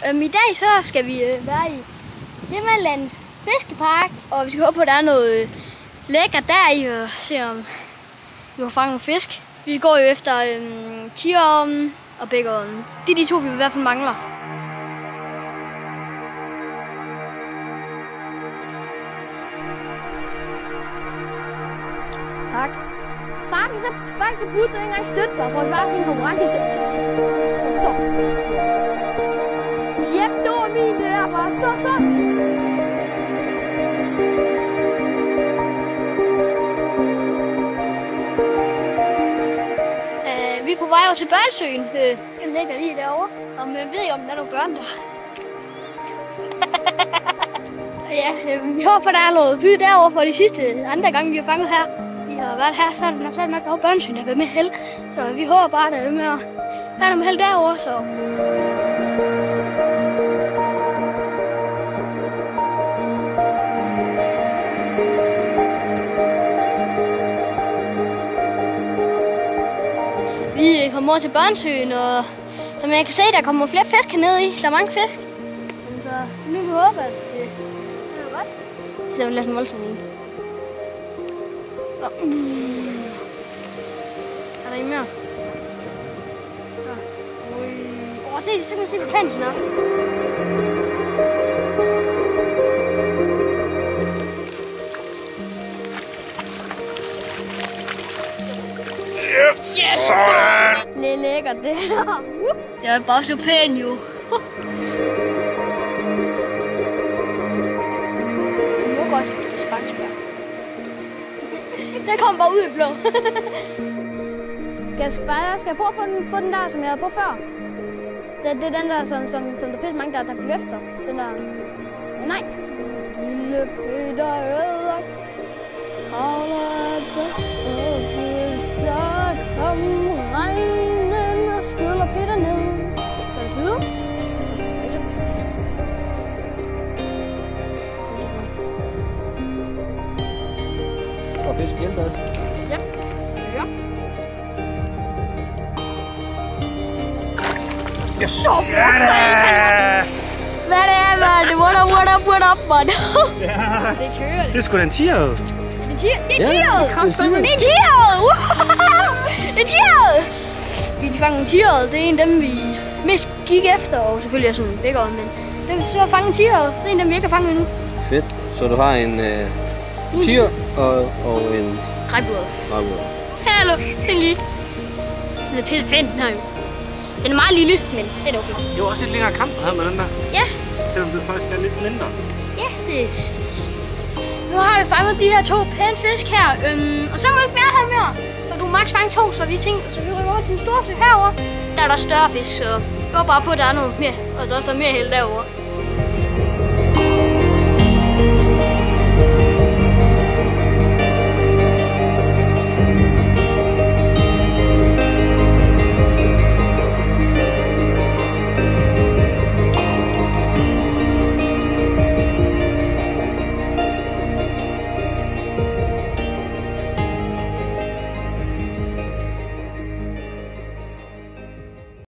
I dag så skal vi være i Himmerlands Fiskepark, og vi skal håbe på, at der er noget lækkert der i og se, om vi kan fange nogle fisk. Vi går jo efter tigerormen og bækkerormen. Det er de to, vi i hvert fald mangler. Tak. Faktisk burde du ikke engang støtte mig, for at faktisk en konkurrence. Så. Jep, det var min, det der bare. Så. Vi er på vej over til børnesøen. Den ligger lige derovre. Og man ved ikke, om der er nogle børn der. Ja, vi håber, der er noget by derovre for de sidste andre gange, vi har fanget her. Vi har været her, så er det nok over børnesøen, der har været med held. Så vi håber bare, at der er noget med held derovre, så... Vi kommer over til børnesøen, og som jeg kan se, der kommer flere fisk hernede i. Der er mange fisk. Så nu vil vi håbe, at det er godt. Det er jo næsten voldsomt en. Er der en mere? Se, så kan jeg se, hvor pænt den er. Yes! Sådan! Det er lækkert, det her. Det er bare så pænt, jo. Det må godt spangsbær. Den kom bare ud i blå. Skal jeg prøve at få den der, som jeg havde på før? Det er den der, som der pisse mange, der flyfter. Den der... Ja, nej. Lille Peter æder. Kravler så kom regnen og skyller Peter ned. Så er det byder. Og fisk igen, Bas. Ja. Yes! Hvad er det? What up, man? Det kører det. Det er sgu da en tigerød. Det er tigerød! Det er tigerød! Vi kan fange en tigerød. Det er en af dem, vi mest gik efter, og selvfølgelig er sådan en bækkerød, men dem vi så har fanget en tigerød. Det er en af dem, vi ikke har fanget endnu. Fedt. Så du har en tiger og en... Regbåd. Hallo, se lige. Den er pisse fint, den her jo. Den er meget lille, men det er okay. Det var også lidt længere kamp, her med den der. Ja. Selvom det faktisk er lidt mindre. Ja, det er... Nu har vi fanget de her to pæne fisk her, og så må vi ikke være her mere. Så du må maks fange to, så vi rykker over til den store sø herovre. Der er der større fisk, så vi går bare på, at der er noget mere, og der er også mere held derovre.